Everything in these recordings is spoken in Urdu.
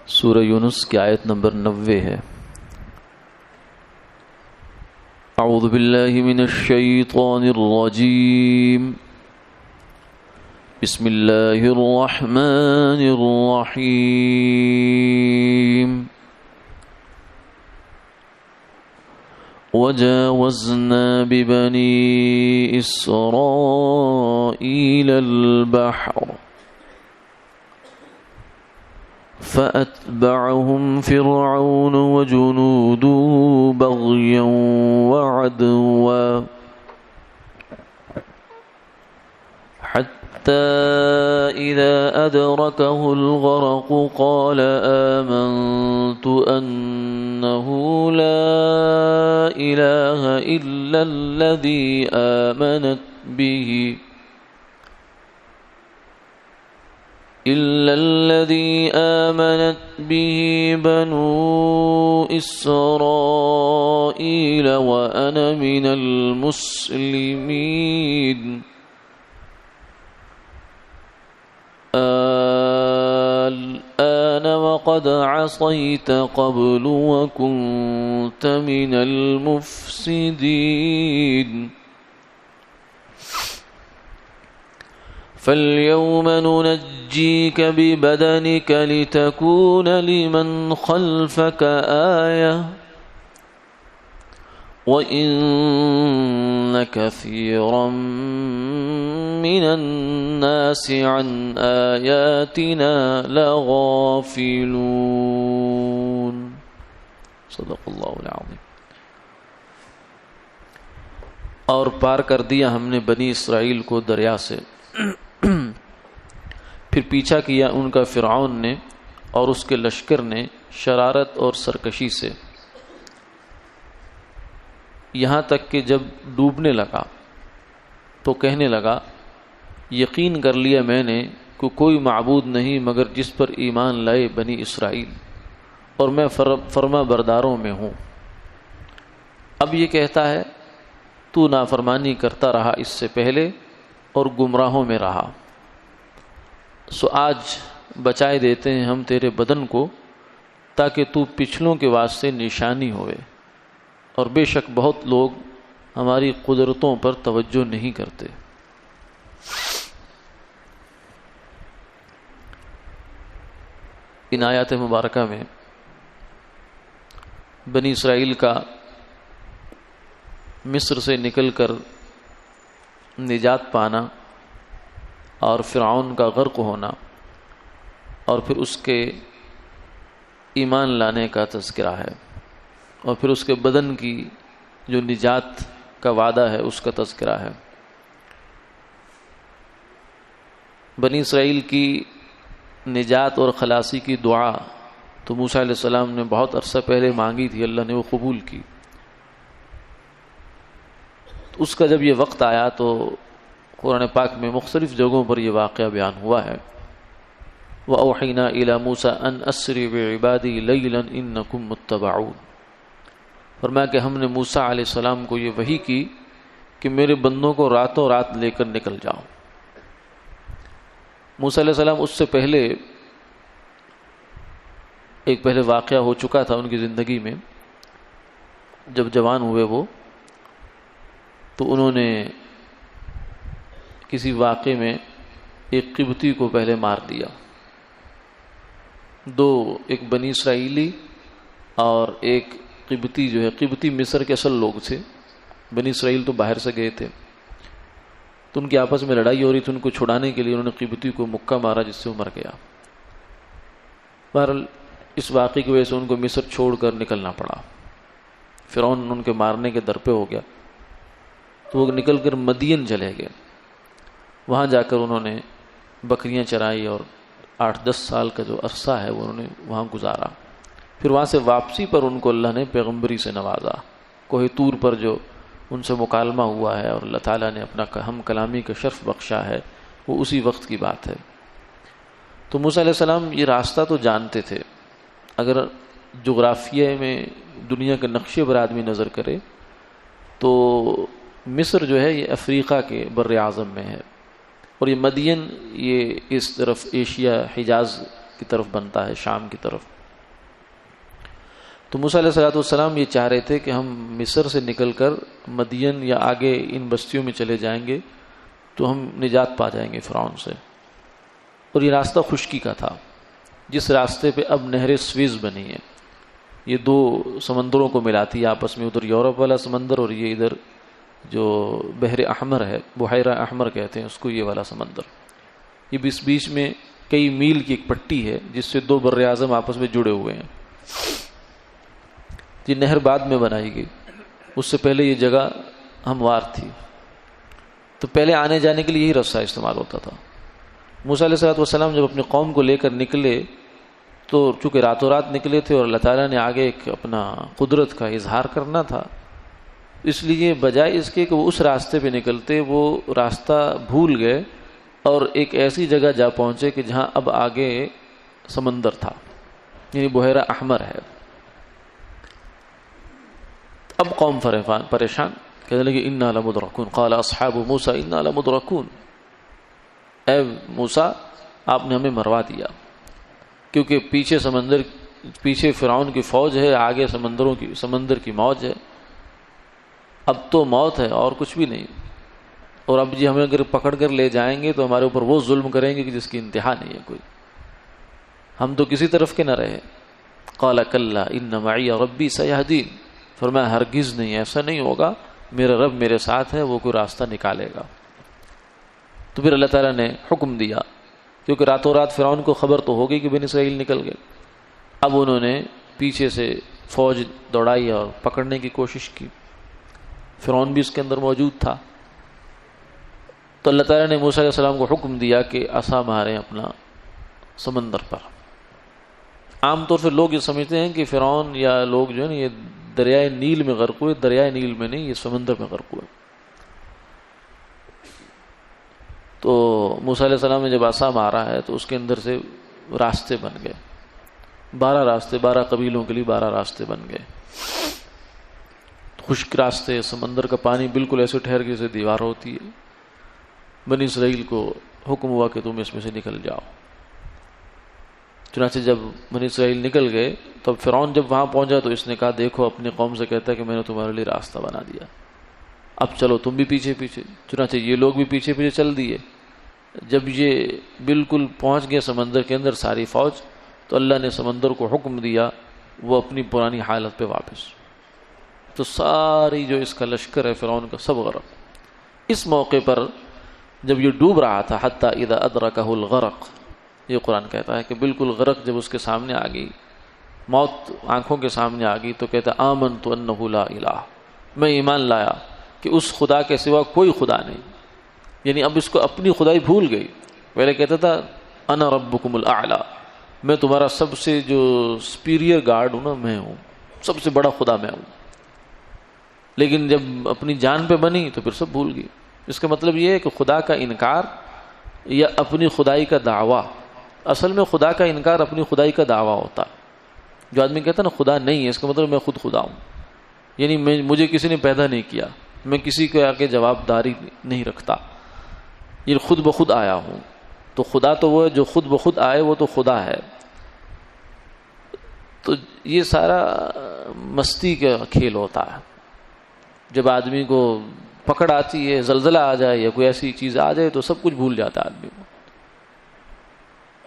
سورہ یونس کی آیت نمبر 90 ہے۔ اعوذ باللہ من الشیطان الرجیم، بسم اللہ الرحمن الرحیم۔ وجاوزنا ببنی اسرائیل البحر فأتبعهم فرعون وجنوده بغيا وعدوا حتى إذا أدركه الغرق قال آمنت أنه لا إله إلا الذي آمنت به بنو إسرائيل وأنا من المسلمين الآن وقد عصيت قبل وكنت من المفسدين فاليوم ننجيك ببدنك لتكون لمن خلفك آية وإن كثيرا من الناس عن آياتنا لغافلون صدق اللہ العظیم۔ اور پار کر دیا ہم نے بنی اسرائیل کو دریا سے، پھر پیچھا کیا ان کا فرعون نے اور اس کے لشکر نے شرارت اور سرکشی سے، یہاں تک کہ جب ڈوبنے لگا تو کہنے لگا یقین کر لیا میں نے کہ کوئی معبود نہیں مگر جس پر ایمان لائے بنی اسرائیل، اور میں فرما برداروں میں ہوں۔ اب یہ کہتا ہے تو نافرمانی کرتا رہا اس سے پہلے اور گمراہوں میں رہا، سو آج بچائے دیتے ہیں ہم تیرے بدن کو تاکہ تو پچھلوں کے واسطے نشانی ہوئے، اور بے شک بہت لوگ ہماری قدرتوں پر توجہ نہیں کرتے۔ ان آیات مبارکہ میں بنی اسرائیل کا مصر سے نکل کر نجات پانا اور فرعون کا غرق ہونا اور پھر اس کے ایمان لانے کا تذکرہ ہے، اور پھر اس کے بدن کی جو نجات کا وعدہ ہے اس کا تذکرہ ہے۔ بنی اسرائیل کی نجات اور خلاصی کی دعا تو موسیٰ علیہ السلام نے بہت عرصہ پہلے مانگی تھی، اللہ نے وہ قبول کی۔ اس کا جب یہ وقت آیا تو قرآن پاک میں مختلف جگہوں پر یہ واقعہ بیان ہوا ہے۔ وَأَوْحَيْنَا إِلَى مُوسَىٰ أَنْ أَسْرِ بِعِبَادِي لَيْلًا إِنَّكُمْ مُتَّبَعُونَ، فرمایا کہ ہم نے موسیٰ علیہ السلام کو یہ وحی کی کہ میرے بندوں کو راتوں رات لے کر نکل جاؤ۔ موسیٰ علیہ السلام اس سے پہلے ایک واقعہ ہو چکا تھا ان کی زندگی میں، جب جوان ہوئے وہ تو انہوں نے کسی واقعے میں ایک قبطی کو پہلے مار دیا، ایک بنی اسرائیلی اور ایک قبطی جو ہے، قبطی مصر کے اصل لوگ تھے، بنی اسرائیل تو باہر سے گئے تھے، تو ان کی آپس میں لڑائی ہو رہی تھی، ان کو چھڑانے کے لیے انہوں نے قبطی کو مکہ مارا جس سے وہ مر گیا۔ بہرحال اس واقعے کی وجہ سے ان کو مصر چھوڑ کر نکلنا پڑا، فرعون ان کے مارنے کے در پہ ہو گیا، تو وہ نکل کر مدین چلے گئے۔ وہاں جا کر انہوں نے بکریاں چرائی اور 8-10 سال کا جو عرصہ ہے وہ انہوں نے وہاں گزارا۔ پھر وہاں سے واپسی پر ان کو اللہ نے پیغمبری سے نوازا، کوہ طور پر جو ان سے مکالمہ ہوا ہے اور اللہ تعالیٰ نے اپنا ہم کلامی کا شرف بخشا ہے، وہ اسی وقت کی بات ہے۔ تو موسیٰ علیہ السلام یہ راستہ تو جانتے تھے، اگر جغرافیہ میں دنیا کے نقشے پر آدمی نظر کرے تو مصر جو ہے یہ افریقہ کے بر اعظم میں ہے، اور یہ مدین یہ اس طرف ایشیا حجاز کی طرف بنتا ہے، شام کی طرف۔ تو موسیٰ علیہ السلام یہ چاہ رہے تھے کہ ہم مصر سے نکل کر مدین یا آگے ان بستیوں میں چلے جائیں گے تو ہم نجات پا جائیں گے فرعون سے۔ اور یہ راستہ خشکی کا تھا، جس راستے پہ اب نہر سویز بنی ہے، یہ دو سمندروں کو ملاتی ہے آپس میں، ادھر یورپ والا سمندر اور یہ ادھر جو بحر احمر ہے، بحیرہ احمر کہتے ہیں اس کو، یہ والا سمندر۔ یہ بیچ میں کئی میل کی ایک پٹی ہے جس سے دو بر اعظم آپس میں جڑے ہوئے ہیں۔ یہ نہر بعد میں بنائی گئی، اس سے پہلے یہ جگہ ہموار تھی، تو پہلے آنے جانے کے لیے یہی رستہ استعمال ہوتا تھا۔ موسیٰ علیہ السلام جب اپنی قوم کو لے کر نکلے تو چونکہ راتوں رات نکلے تھے اور اللہ تعالیٰ نے آگے ایک اپنا قدرت کا اظہار کرنا تھا، اس لیے بجائے اس کے کہ وہ اس راستے پہ نکلتے، وہ راستہ بھول گئے اور ایک ایسی جگہ جا پہنچے کہ جہاں اب آگے سمندر تھا، یعنی بحیرہ احمر ہے۔ اب قوم پریشان، کہنے لگے انا لمدرکون، قال اصحاب موسیٰ انا لمدرکون، اے موسیٰ آپ نے ہمیں مروا دیا، کیونکہ پیچھے فرعون کی فوج ہے، آگے سمندر کی موج ہے، اب تو موت ہے اور کچھ بھی نہیں، اور اب جی ہمیں اگر پکڑ کر لے جائیں گے تو ہمارے اوپر وہ ظلم کریں گے کہ جس کی انتہا نہیں ہے کوئی، ہم تو کسی طرف کے نہ رہے۔ قال کلا ان معی ربی سیہدین، فرمایا ہرگز نہیں، ایسا نہیں ہوگا، میرا رب میرے ساتھ ہے، وہ کوئی راستہ نکالے گا۔ تو پھر اللہ تعالیٰ نے حکم دیا، کیونکہ راتوں رات فرعون کو خبر تو ہو گئی کہ بنی اسرائیل نکل گئے، اب انہوں نے پیچھے سے فوج دوڑائی اور پکڑنے کی کوشش کی، فرعون بھی اس کے اندر موجود تھا۔ تو اللہ تعالیٰ نے موسیٰ علیہ السلام کو حکم دیا کہ عصا ماریں اپنا سمندر پر۔ عام طور سے لوگ یہ سمجھتے ہیں کہ فرعون یا لوگ جو ہے نا یہ دریائے نیل میں غرق ہوئے، دریائے نیل میں نہیں، یہ سمندر میں غرق ہوئے۔ تو موسیٰ علیہ السلام نے جب عصا مارا ہے تو اس کے اندر سے راستے بن گئے، 12 راستے، 12 قبیلوں کے لیے 12 راستے بن گئے، خشک راستے، سمندر کا پانی بالکل ایسے ٹھہر کے جیسے دیوار ہوتی ہے۔ بنی اسرائیل کو حکم ہوا کہ تم اس میں سے نکل جاؤ۔ چنانچہ جب بنی اسرائیل نکل گئے تب فرعون جب وہاں پہنچا تو اس نے کہا دیکھو اپنی قوم سے کہتا ہے کہ میں نے تمہارے لیے راستہ بنا دیا، اب چلو تم بھی پیچھے پیچھے۔ چنانچہ یہ لوگ بھی پیچھے پیچھے چل دیے۔ جب یہ بالکل پہنچ گئے سمندر کے اندر ساری فوج، تو اللہ نے سمندر کو حکم دیا وہ اپنی پرانی حالت پہ واپس، تو ساری جو اس کا لشکر ہے فرعون کا سب غرق۔ اس موقع پر جب یہ ڈوب رہا تھا، حتی اذا ادرکہ الغرق، یہ قرآن کہتا ہے کہ بالکل غرق جب اس کے سامنے آ گئی، موت آنکھوں کے سامنے آ گئی، تو کہتا آمنت انہ لا الہ، میں ایمان لایا کہ اس خدا کے سوا کوئی خدا نہیں، یعنی اب اس کو اپنی خدائی بھول گئی۔ پہلے کہتا تھا انا ربکم الاعلی، میں تمہارا سب سے جو سپیریئر گاڈ ہوں نا، میں ہوں، سب سے بڑا خدا میں ہوں، لیکن جب اپنی جان پہ بنی تو پھر سب بھول گئی۔ اس کا مطلب یہ ہے کہ خدا کا انکار یا اپنی خدائی کا دعویٰ، اصل میں خدا کا انکار اپنی خدائی کا دعویٰ ہوتا ہے۔ جو آدمی کہتا ہے نا خدا نہیں ہے، اس کا مطلب میں خود خدا ہوں، یعنی مجھے کسی نے پیدا نہیں کیا، میں کسی کے آگے جواب داری نہیں رکھتا، یہ خود بخود آیا ہوں۔ تو خدا تو وہ ہے جو خود بخود آئے، وہ تو خدا ہے۔ تو یہ سارا مستی کا کھیل ہوتا ہے، جب آدمی کو پکڑ آتی ہے، زلزلہ آ جائے یا کوئی ایسی چیز آ جائے تو سب کچھ بھول جاتا ہے آدمی کو۔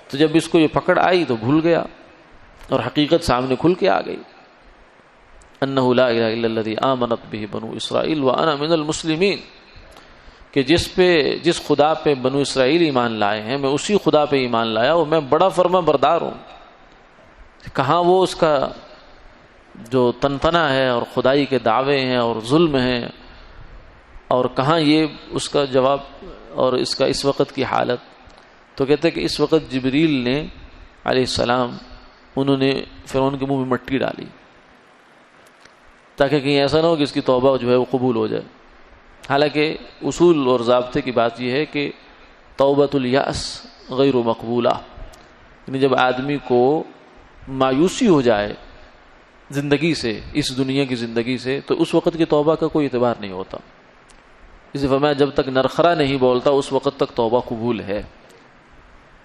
تو جب اس کو یہ پکڑ آئی تو بھول گیا اور حقیقت سامنے کھل کے آ گئی، انہ لا الہ الا الذی آمنت بہ بنو اسرائیل وانا من المسلمین، کہ جس خدا پہ بنو اسرائیل ایمان لائے ہیں، میں اسی خدا پہ ایمان لایا اور میں بڑا فرما بردار ہوں۔ کہاں وہ اس کا جو تنتنا ہے اور خدائی کے دعوے ہیں اور ظلم ہیں، اور کہاں یہ اس کا جواب اور اس کا اس وقت کی حالت۔ تو کہتے ہیں کہ اس وقت جبریل نے علیہ السلام انہوں نے فرعون کے منہ میں مٹی ڈالی تاکہ کہیں ایسا نہ ہو کہ اس کی توبہ جو ہے وہ قبول ہو جائے۔ حالانکہ اصول اور ضابطے کی بات یہ ہے کہ توبۃ الیأس غیر مقبولہ، یعنی جب آدمی کو مایوسی ہو جائے زندگی سے، اس دنیا کی زندگی سے، تو اس وقت کی توبہ کا کوئی اعتبار نہیں ہوتا۔ اس لیے فرمایا جب تک نرخرا نہیں بولتا اس وقت تک توبہ قبول ہے۔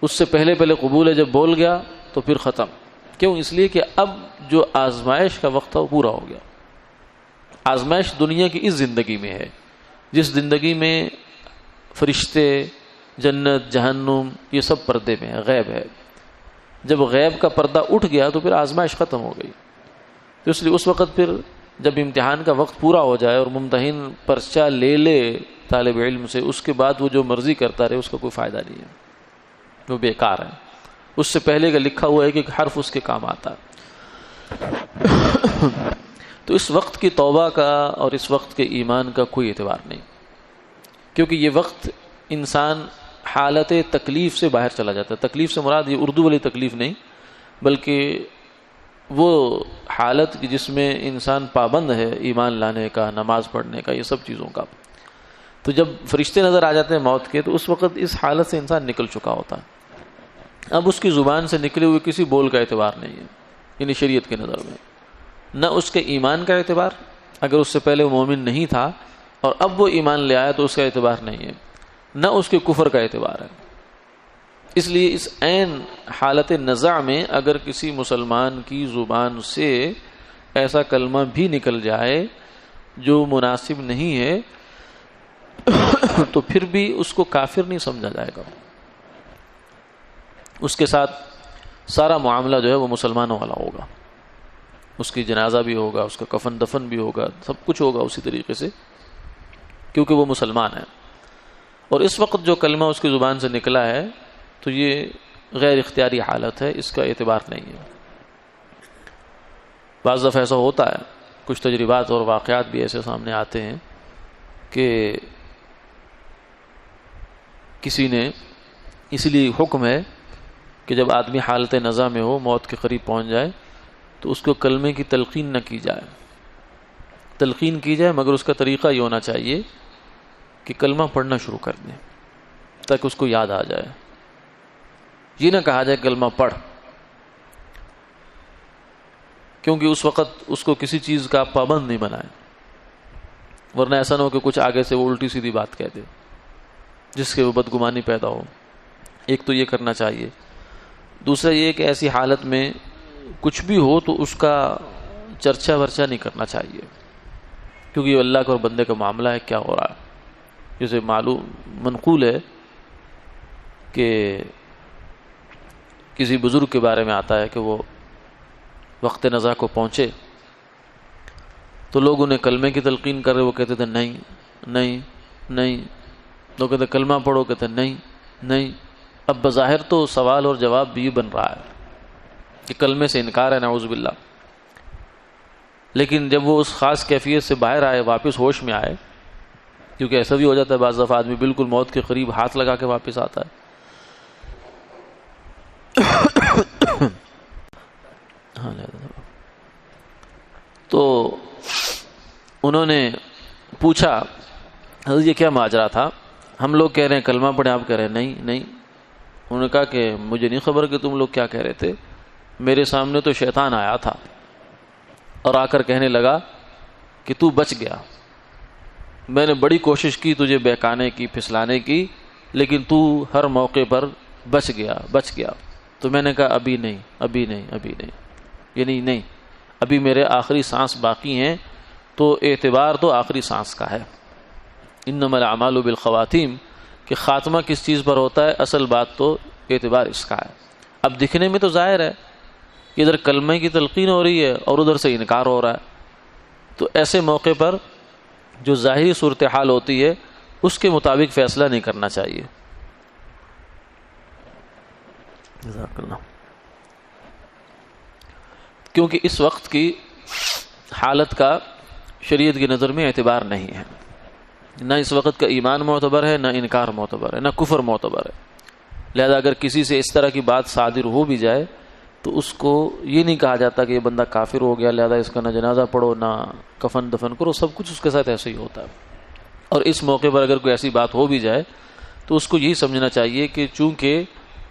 اس سے پہلے قبول ہے، جب بول گیا تو پھر ختم. کیوں؟ اس لیے کہ اب جو آزمائش کا وقت تھا وہ پورا ہو گیا. آزمائش دنیا کی اس زندگی میں ہے، جس زندگی میں فرشتے، جنت، جہنم، یہ سب پردے میں ہے، غیب ہے. جب غیب کا پردہ اٹھ گیا تو پھر آزمائش ختم ہو گئی. تو اس لیے اس وقت پھر جب امتحان کا وقت پورا ہو جائے اور ممتحن پرچہ لے لے طالب علم سے، اس کے بعد وہ جو مرضی کرتا رہے، اس کا کوئی فائدہ نہیں ہے، وہ بیکار ہے. اس سے پہلے کا لکھا ہوا ہے کہ حرف اس کے کام آتا ہے. تو اس وقت کی توبہ کا اور اس وقت کے ایمان کا کوئی اعتبار نہیں، کیونکہ یہ وقت انسان حالت تکلیف سے باہر چلا جاتا ہے. تکلیف سے مراد یہ اردو والی تکلیف نہیں، بلکہ وہ حالت جس میں انسان پابند ہے ایمان لانے کا، نماز پڑھنے کا، یہ سب چیزوں کا. تو جب فرشتے نظر آ جاتے ہیں موت کے، تو اس وقت اس حالت سے انسان نکل چکا ہوتا ہے. اب اس کی زبان سے نکلے ہوئے کسی بول کا اعتبار نہیں ہے، یعنی شریعت کے نظر میں. نہ اس کے ایمان کا اعتبار، اگر اس سے پہلے وہ مومن نہیں تھا اور اب وہ ایمان لے آیا تو اس کا اعتبار نہیں ہے. نہ اس کے کفر کا اعتبار ہے. اس لیے اس عین حالت نزع میں اگر کسی مسلمان کی زبان سے ایسا کلمہ بھی نکل جائے جو مناسب نہیں ہے تو پھر بھی اس کو کافر نہیں سمجھا جائے گا. اس کے ساتھ سارا معاملہ جو ہے وہ مسلمانوں والا ہوگا. اس کی جنازہ بھی ہوگا، اس کا کفن دفن بھی ہوگا، سب کچھ ہوگا اسی طریقے سے، کیونکہ وہ مسلمان ہے. اور اس وقت جو کلمہ اس کی زبان سے نکلا ہے تو یہ غیر اختیاری حالت ہے، اس کا اعتبار نہیں ہے. بعض دفعہ ایسا ہوتا ہے، کچھ تجربات اور واقعات بھی ایسے سامنے آتے ہیں کہ کسی نے، اس لیے حکم ہے کہ جب آدمی حالت نزع میں ہو، موت کے قریب پہنچ جائے، تو اس کو کلمے کی تلقین نہ کی جائے. تلقین کی جائے مگر اس کا طریقہ یہ ہونا چاہیے کہ کلمہ پڑھنا شروع کر دیں تاکہ اس کو یاد آ جائے. یہ نہ کہا جائے کلمہ پڑھ، کیونکہ اس وقت اس کو کسی چیز کا پابند نہیں بنائے، ورنہ ایسا نہ ہو کہ کچھ آگے سے وہ الٹی سیدھی بات کہہ دے جس کے وہ بدگمانی پیدا ہو. ایک تو یہ کرنا چاہیے. دوسرا یہ کہ ایسی حالت میں کچھ بھی ہو تو اس کا چرچا ورچا نہیں کرنا چاہیے، کیونکہ یہ اللہ کا اور بندے کا معاملہ ہے، کیا ہو رہا ہے. جیسے معلوم منقول ہے کہ کسی بزرگ کے بارے میں آتا ہے کہ وہ وقت نزع کو پہنچے تو لوگ انہیں کلمے کی تلقین کر رہے، وہ کہتے تھے نہیں نہیں نہیں. لوگ کہتے کلمہ پڑھو، کہتے نہیں نہیں. اب بظاہر تو سوال اور جواب بھی بن رہا ہے کہ کلمے سے انکار ہے، نعوذ باللہ. لیکن جب وہ اس خاص کیفیت سے باہر آئے، واپس ہوش میں آئے، کیونکہ ایسا بھی ہو جاتا ہے بعض دفعہ آدمی بالکل موت کے قریب ہاتھ لگا کے واپس آتا ہے. تو انہوں نے پوچھا حضرت یہ کیا ماجرا تھا؟ ہم لوگ کہہ رہے ہیں کلمہ پڑھیں، آپ کہہ رہے ہیں نہیں نہیں. انہوں نے کہا کہ مجھے نہیں خبر کہ تم لوگ کیا کہہ رہے تھے. میرے سامنے تو شیطان آیا تھا اور آ کر کہنے لگا کہ تو بچ گیا. میں نے بڑی کوشش کی تجھے بہکانے کی، پھسلانے کی، لیکن تو ہر موقع پر بچ گیا. تو میں نے کہا ابھی نہیں ابھی نہیں ابھی نہیں، یعنی نہیں، ابھی میرے آخری سانس باقی ہیں، تو اعتبار تو آخری سانس کا ہے. انما الاعمال بالخواتیم، کہ خاتمہ کس چیز پر ہوتا ہے، اصل بات تو اعتبار اس کا ہے. اب دکھنے میں تو ظاہر ہے کہ ادھر کلمے کی تلقین ہو رہی ہے اور ادھر سے انکار ہو رہا ہے، تو ایسے موقع پر جو ظاہری صورتحال ہوتی ہے اس کے مطابق فیصلہ نہیں کرنا چاہیے. جزاک اللہ. کیونکہ اس وقت کی حالت کا شریعت کی نظر میں اعتبار نہیں ہے. نہ اس وقت کا ایمان معتبر ہے، نہ انکار معتبر ہے، نہ کفر معتبر ہے. لہذا اگر کسی سے اس طرح کی بات صادر ہو بھی جائے تو اس کو یہ نہیں کہا جاتا کہ یہ بندہ کافر ہو گیا، لہذا اس کا نہ جنازہ پڑھو نہ کفن دفن کرو. سب کچھ اس کے ساتھ ایسے ہی ہوتا ہے. اور اس موقع پر اگر کوئی ایسی بات ہو بھی جائے تو اس کو یہی سمجھنا چاہیے کہ چونکہ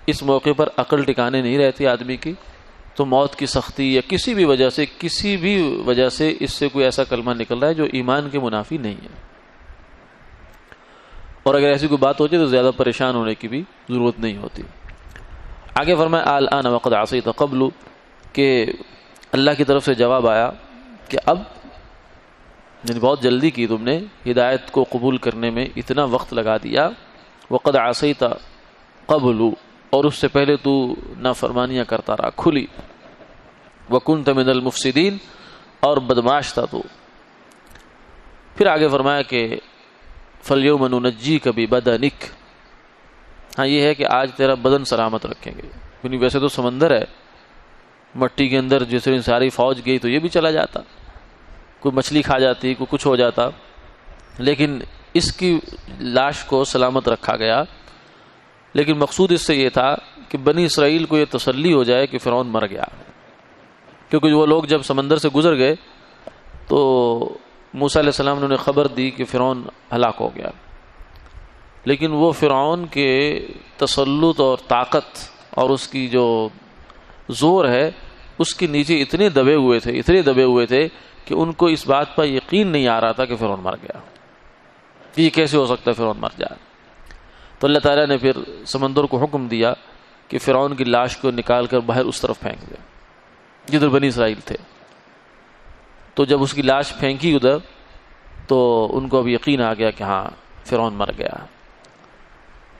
اس موقع پر عقل ٹکانے نہیں رہتی آدمی کی، تو موت کی سختی یا کسی بھی وجہ سے اس سے کوئی ایسا کلمہ نکل رہا ہے جو ایمان کے منافی نہیں ہے. اور اگر ایسی کوئی بات ہو جائے تو زیادہ پریشان ہونے کی بھی ضرورت نہیں ہوتی. آگے فرمایا الآن وقد عصیت قبل، کہ اللہ کی طرف سے جواب آیا کہ اب یعنی بہت جلدی کی تم نے ہدایت کو قبول کرنے میں، اتنا وقت لگا دیا. وقد عصیت قبل، اور اس سے پہلے تو نافرمانیاں کرتا رہا کھلی. وکنت من المفسدین، اور بدمعاش تھا تو. پھر آگے فرمایا کہ فالیوم ننجیک ببدنک، ہاں یہ ہے کہ آج تیرا بدن سلامت رکھیں گے. یعنی ویسے تو سمندر ہے، مٹی کے اندر جیسے ساری فوج گئی تو یہ بھی چلا جاتا، کوئی مچھلی کھا جاتی، کوئی کچھ ہو جاتا، لیکن اس کی لاش کو سلامت رکھا گیا. لیکن مقصود اس سے یہ تھا کہ بنی اسرائیل کو یہ تسلی ہو جائے کہ فرعون مر گیا، کیونکہ وہ لوگ جب سمندر سے گزر گئے تو موسیٰ علیہ السلام نے انہیں خبر دی کہ فرعون ہلاک ہو گیا. لیکن وہ فرعون کے تسلط اور طاقت اور اس کی جو زور ہے اس کے نیچے اتنے دبے ہوئے تھے کہ ان کو اس بات پر یقین نہیں آ رہا تھا کہ فرعون مر گیا. یہ کیسے ہو سکتا ہے فرعون مر جائے؟ تو اللہ تعالیٰ نے پھر سمندر کو حکم دیا کہ فرعون کی لاش کو نکال کر باہر اس طرف پھینک دے جدھر بنی اسرائیل تھے. تو جب اس کی لاش پھینکی ادھر تو ان کو اب یقین آ گیا کہ ہاں فرعون مر گیا.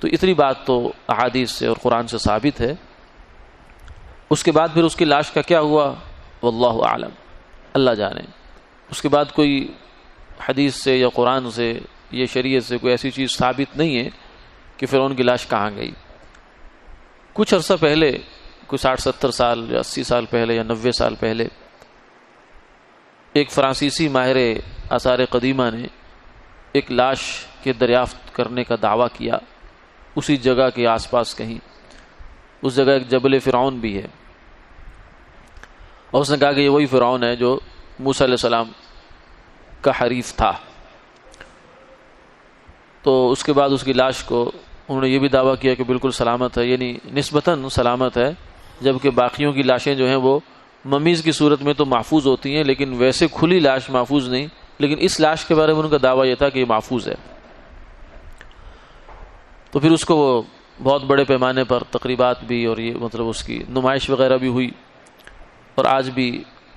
تو اتنی بات تو احادیث سے اور قرآن سے ثابت ہے. اس کے بعد پھر اس کی لاش کا کیا ہوا واللہ اعلم، اللہ جانے. اس کے بعد کوئی حدیث سے یا قرآن سے یا شریعت سے کوئی ایسی چیز ثابت نہیں ہے کہ فرعون کی لاش کہاں گئی. کچھ عرصہ پہلے، کوئی 60-70 سال یا 80 سال پہلے یا 90 سال پہلے، ایک فرانسیسی ماہر آثار قدیمہ نے ایک لاش کے دریافت کرنے کا دعویٰ کیا اسی جگہ کے آس پاس کہیں. اس جگہ ایک جبل فرعون بھی ہے، اور اس نے کہا کہ یہ وہی فرعون ہے جو موسیٰ علیہ السلام کا حریف تھا. تو اس کے بعد اس کی لاش کو انہوں نے یہ بھی دعویٰ کیا کہ بالکل سلامت ہے، یعنی نسبتاً سلامت ہے، جبکہ باقیوں کی لاشیں جو ہیں وہ ممیز کی صورت میں تو محفوظ ہوتی ہیں لیکن ویسے کھلی لاش محفوظ نہیں. لیکن اس لاش کے بارے میں ان کا دعویٰ یہ تھا کہ یہ محفوظ ہے. تو پھر اس کو وہ بہت بڑے پیمانے پر تقریبات بھی اور یہ مطلب اس کی نمائش وغیرہ بھی ہوئی، اور آج بھی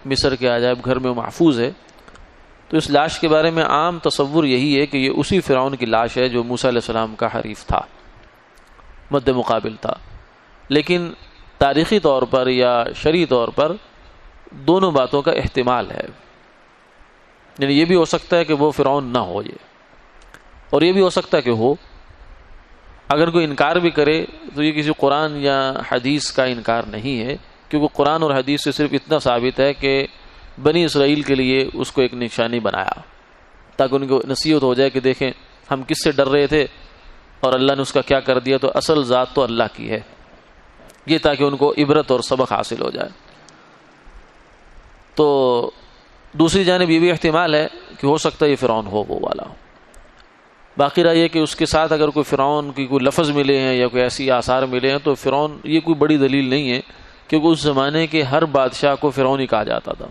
مصر کے عجائب گھر میں محفوظ ہے. تو اس لاش کے بارے میں عام تصور یہی ہے کہ یہ اسی فرعون کی لاش ہے جو موسیٰ علیہ السلام کا حریف تھا، مد مقابل تھا. لیکن تاریخی طور پر یا شرعی طور پر دونوں باتوں کا احتمال ہے. یعنی یہ بھی ہو سکتا ہے کہ وہ فرعون نہ ہو یہ، اور یہ بھی ہو سکتا ہے کہ ہو. اگر کوئی انکار بھی کرے تو یہ کسی قرآن یا حدیث کا انکار نہیں ہے، کیونکہ قرآن اور حدیث سے صرف اتنا ثابت ہے کہ بنی اسرائیل کے لیے اس کو ایک نشانی بنایا تاکہ ان کو نصیحت ہو جائے کہ دیکھیں ہم کس سے ڈر رہے تھے اور اللہ نے اس کا کیا کر دیا. تو اصل ذات تو اللہ کی ہے، یہ تاکہ ان کو عبرت اور سبق حاصل ہو جائے. تو دوسری جانب یہ بھی احتمال ہے کہ ہو سکتا ہے یہ فرعون ہو وہ والا. باقی رہا یہ کہ اس کے ساتھ اگر کوئی فرعون کی کوئی لفظ ملے ہیں یا کوئی ایسی آثار ملے ہیں تو فرعون یہ کوئی بڑی دلیل نہیں ہے، کیونکہ اس زمانے کے ہر بادشاہ کو فرعون ہی کہا جاتا تھا.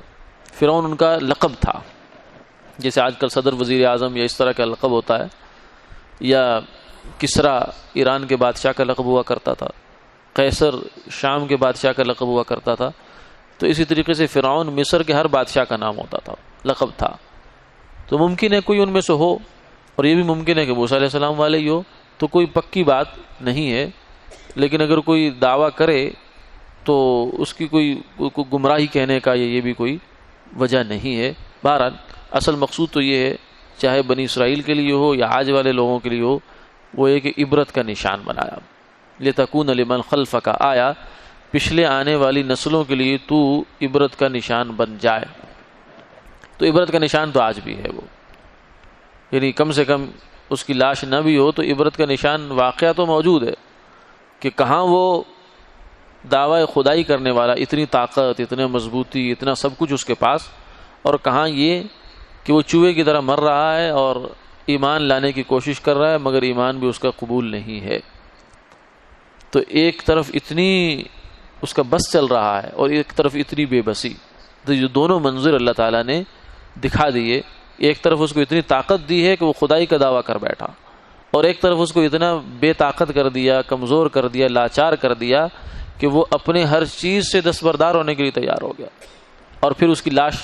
فرعون ان کا لقب تھا، جیسے آج کل صدر وزیر اعظم یا اس طرح کا لقب ہوتا ہے، یا کسرا ایران کے بادشاہ کا لقب ہوا کرتا تھا، قیصر شام کے بادشاہ کا لقب ہوا کرتا تھا. تو اسی طریقے سے فرعون مصر کے ہر بادشاہ کا نام ہوتا تھا، لقب تھا. تو ممکن ہے کوئی ان میں سے ہو، اور یہ بھی ممکن ہے کہ موسیٰ علیہ السلام والے ہی ہو. تو کوئی پکی بات نہیں ہے، لیکن اگر کوئی دعویٰ کرے تو اس کی کوئی گمراہی کہنے کا یہ بھی کوئی وجہ نہیں ہے. بہرحال اصل مقصود تو یہ ہے، چاہے بنی اسرائیل کے لیے ہو یا آج والے لوگوں کے لیے ہو، وہ ایک عبرت کا نشان بنایا. لِتَكُونَ لِمَنْ خَلْفَكَ آیا، پچھلے آنے والی نسلوں کے لیے تو عبرت کا نشان بن جائے. تو عبرت کا نشان تو آج بھی ہے وہ، یعنی کم سے کم اس کی لاش نہ بھی ہو تو عبرت کا نشان واقعہ تو موجود ہے کہ کہاں وہ دعوی خدائی کرنے والا، اتنی طاقت، اتنا مضبوطی، اتنا سب کچھ اس کے پاس، اور کہاں یہ کہ وہ چوہے کی طرح مر رہا ہے اور ایمان لانے کی کوشش کر رہا ہے مگر ایمان بھی اس کا قبول نہیں ہے. تو ایک طرف اتنی اس کا بس چل رہا ہے اور ایک طرف اتنی بے بسی. تو یہ دونوں منظر اللہ تعالیٰ نے دکھا دیے. ایک طرف اس کو اتنی طاقت دی ہے کہ وہ خدائی کا دعویٰ کر بیٹھا، اور ایک طرف اس کو اتنا بے طاقت کر دیا، کمزور کر دیا، لاچار کر دیا کہ وہ اپنے ہر چیز سے دستبردار ہونے کے لیے تیار ہو گیا، اور پھر اس کی لاش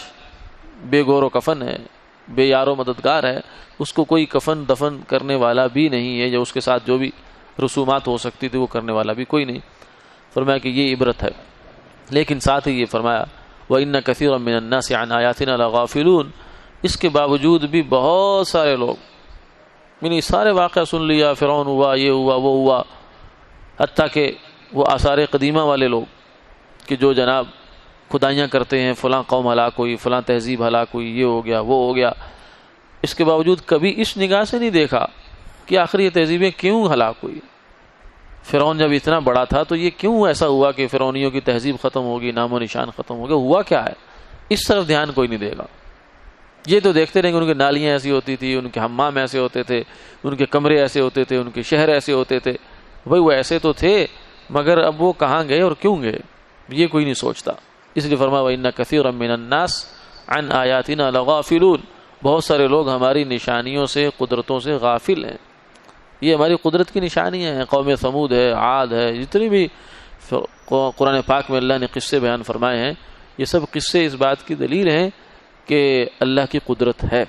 بے گور و کفن ہے، بے یار و مددگار ہے، اس کو کوئی کفن دفن کرنے والا بھی نہیں ہے، جو اس کے ساتھ جو بھی رسومات ہو سکتی تھی وہ کرنے والا بھی کوئی نہیں۔ فرمایا کہ یہ عبرت ہے، لیکن ساتھ ہی یہ فرمایا وَإِنَّ كَثِيرًا مِّنَ النَّاسِ عَنْ آيَاتِنَا لَغَافِلُونَ، اس کے باوجود بھی بہت سارے لوگ، یعنی سارے واقعہ سن لیا، فرعون ہوا، یہ ہوا، وہ ہوا، حتیٰ کہ وہ آثار قدیمہ والے لوگ کہ جو جناب خدائیاں کرتے ہیں، فلاں قوم ہلاک ہوئی، فلاں تہذیب ہلاک ہوئی، یہ ہو گیا، وہ ہو گیا، اس کے باوجود کبھی اس نگاہ سے نہیں دیکھا کہ آخر یہ تہذیبیں کیوں ہلاک ہوئی۔ فرعون جب اتنا بڑا تھا تو یہ کیوں ایسا ہوا کہ فرعونیوں کی تہذیب ختم ہوگی، نام و نشان ختم ہو گیا، ہوا کیا ہے؟ اس طرف دھیان کوئی نہیں دے گا۔ یہ تو دیکھتے رہیں گے ان کی نالیاں ایسی ہوتی تھی، ان کے حمام ایسے ہوتے تھے، ان کے کمرے ایسے ہوتے تھے، ان کے شہر ایسے ہوتے تھے، بھائی وہ ایسے تو تھے مگر اب وہ کہاں گئے اور کیوں گئے، یہ کوئی نہیں سوچتا۔ اس لیے فرمایا وَإِنَّ كَثِيرًا مِّنَ النَّاسِ عَنْ آيَاتِنَا لَغَافِلُونَ، بہت سارے لوگ ہماری نشانیوں سے، قدرتوں سے غافل ہیں۔ یہ ہماری قدرت کی نشانیاں ہیں، قوم ثمود ہے، عاد ہے، جتنی بھی قرآن پاک میں اللہ نے قصے بیان فرمائے ہیں، یہ سب قصے اس بات کی دلیل ہیں کہ اللہ کی قدرت ہے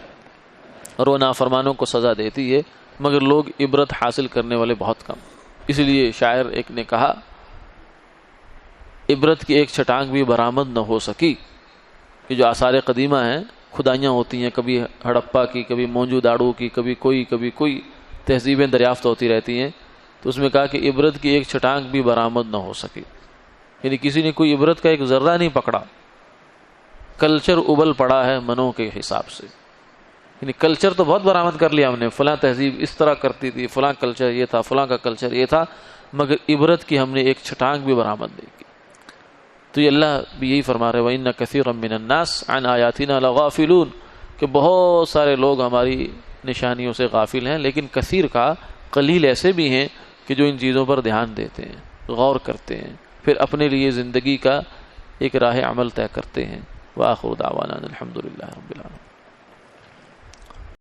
اور وہ نافرمانوں کو سزا دیتی ہے، مگر لوگ عبرت حاصل کرنے والے بہت کم۔ اس لیے شاعر ایک نے کہا عبرت کی ایک چھٹانگ بھی برآمد نہ ہو سکی، کہ جو آثار قدیمہ ہیں، خدائیاں ہوتی ہیں، کبھی ہڑپا کی، کبھی مونجو داڑو کی، کبھی کوئی تہذیبیں دریافت ہوتی رہتی ہیں، تو اس میں کہا کہ عبرت کی ایک چھٹانگ بھی برآمد نہ ہو سکی، یعنی کسی نے کوئی عبرت کا ایک ذرہ نہیں پکڑا، کلچر ابل پڑا ہے منوں کے حساب سے، یعنی کلچر تو بہت برآمد کر لیا ہم نے، فلاں تہذیب اس طرح کرتی تھی، فلاں کلچر یہ تھا، فلاں کا کلچر یہ تھا، مگر عبرت کی ہم نے ایک چھٹانگ بھی برآمد نہیں کی۔ تو یہ اللہ بھی یہی فرما رہے وَإِنَّ كَثِيرًا مِّنَ النَّاسِ عَنْ آيَاتِنَا لَغَافِلُونَ، کہ بہت سارے لوگ ہماری نشانیوں سے غافل ہیں، لیکن کثیر کا قلیل ایسے بھی ہیں کہ جو ان چیزوں پر دھیان دیتے ہیں، غور کرتے ہیں، پھر اپنے لیے زندگی کا ایک راہ عمل طے کرتے ہیں۔ وآخر دعوانا الحمد للہ رب العالمین۔